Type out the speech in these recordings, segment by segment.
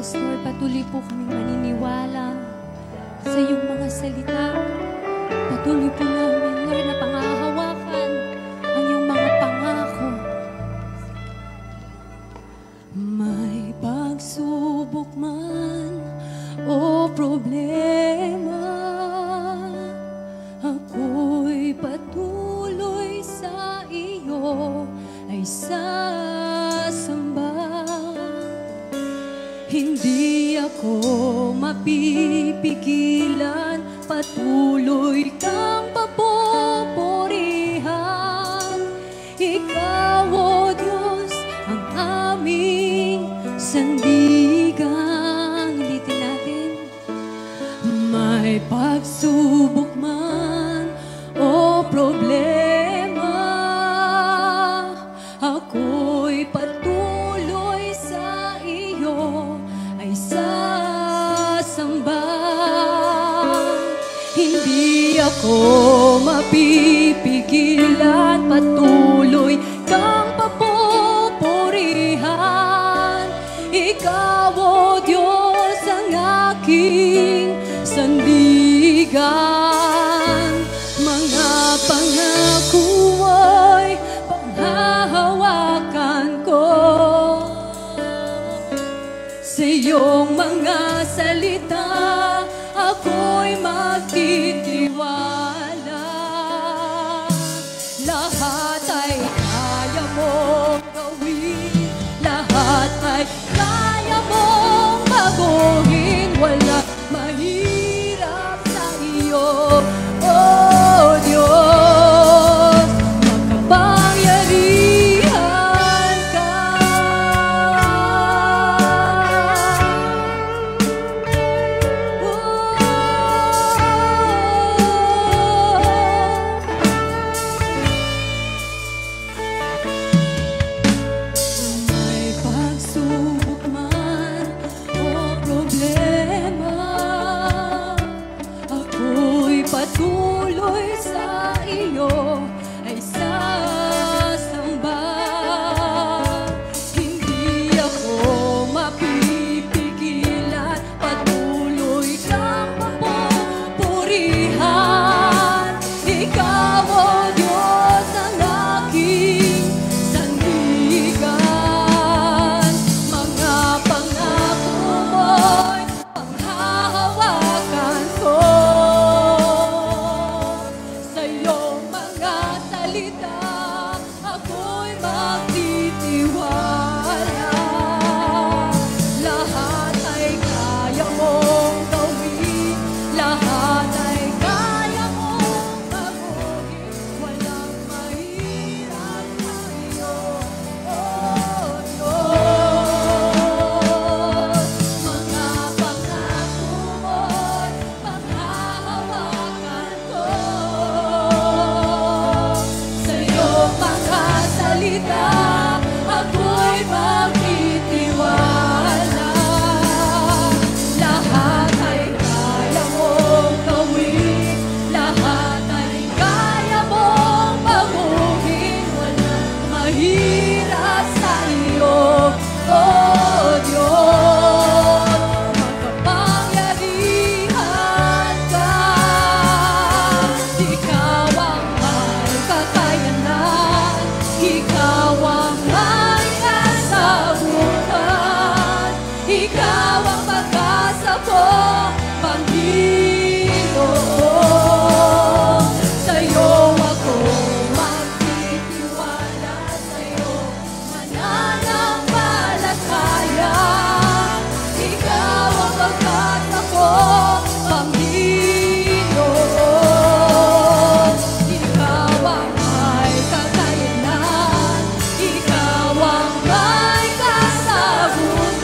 Yes, Lord, patuloy po kaming maniniwala sa iyong mga salita. Patuloy po namin, Lord, na pangahawakan ang iyong mga pangako. May pagsubok man o problema, ako'y patuloy sa iyo ay sasamba. Hindi ako mapipigilan, patuloy kang papupurihan. Ikaw, O Diyos, ang aming sandigan. Ulitin natin. May pagsubok man o problema, ako'y patuloy sa iyo ay sasamba. Hindi ako mapipigilan, patuloy kang papupurihan. Ikaw, O Diyos, ang aking sandigan. Mga pangako ay panghahawakan ko, sa iyong mga salita ako'y magtitiwala. Lahat ay kaya mong gawin, lahat ay kaya mong baguhin. Wala mahirap sa iyo, O Diyos. Makapangyarihan ka. May pagsubok man o problema, ako'y patuloy sa iyo ay sasamba. Hindi ako mapipigilan, patuloy kang papupurihan. Ikaw, O Diyos, ang aking sandigan. Mga pangako mo'y panghahawakan ko, sa iyong mga salita ako'y magtitiwala. Lahat ay kaya mong gawin, lahat ay kaya mong baguhin. Walang mahirap sa iyo, O Diyos. Mga pangako mo'y panghahawakan ko, sa iyong mga salita ako'y magtitiwala. Lahat ay kaya mong gawin, lahat ay kaya mong baguhin. Walang mahirap sa iyo, O Diyos. Makapangyarihan ka. Ikaw ang may kakayanan, ikaw ang may kasagutan, ikaw ang pag-asa ko, Panginoon. Sa'yo ako magtitiwala, sa'yo mananampalataya. Ikaw ang pag-asa ko, Panginoon. Ikaw ang may kakayanan, ikaw ang may kasagutan,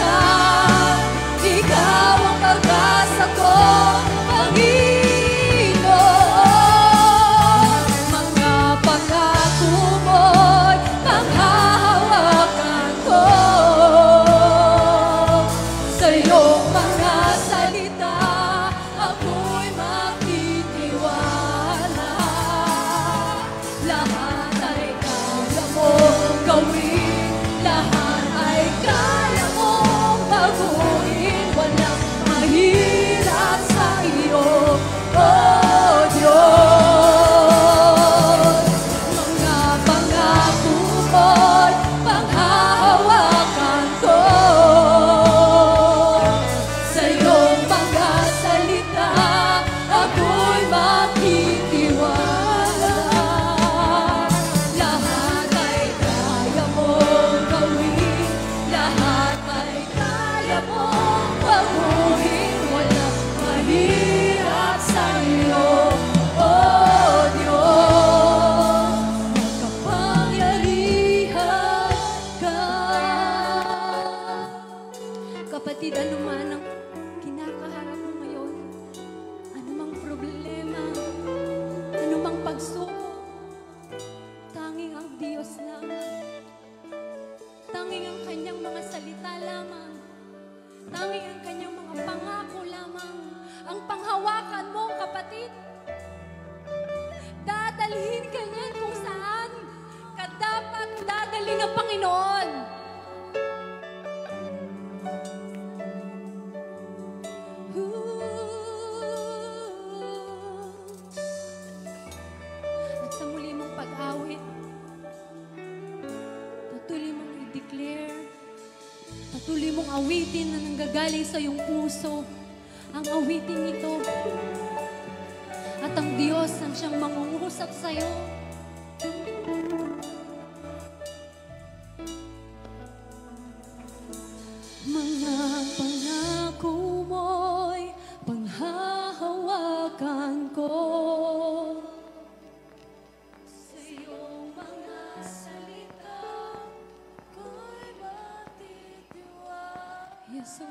Kapatid, anuman ang kinakaharap mo ngayon, anumang problema, anumang pagsubok, tanging ang Diyos lamang. Tanging ang kanyang mga salita lamang. Tanging ang kanyang mga pangako lamang. Ang panghawakan mo, kapatid. Dadalhin ka niyan kung saan ka dapat dadalhin ng Panginoon. At sa muli mong pag-awit, patuloy mong i-declare, patuloy mong awitin na nanggagaling sa iyong puso. Ang awitin ito. At ang Diyos ang siyang mangungusap sa iyo. Mga pangako mo'y panghahawakan ko. Sa iyong mga salita ko'y matitiwala. Yes,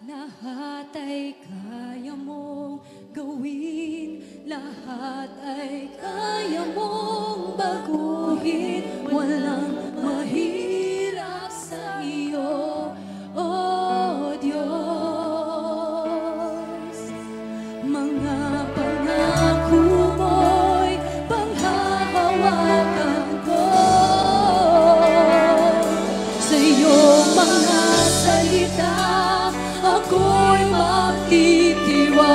lahat ay kaya mong gawin, lahat ay kaya mong baguhin, walang mahirap sa iyo, oh Diyos. Mga pangako mo'y panghahawakan ko, sa iyong mga salita ako'y magtitiwala.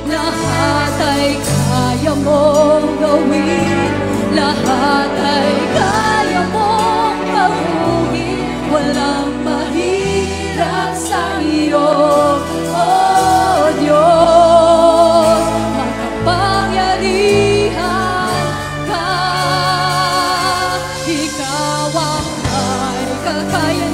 Lahat ay kaya mong gawin, lahat ay kaya mong baguhin, walang mahirap sa iyo, oh Diyos. Makapangyarihan ka, ikaw ang may kakaya.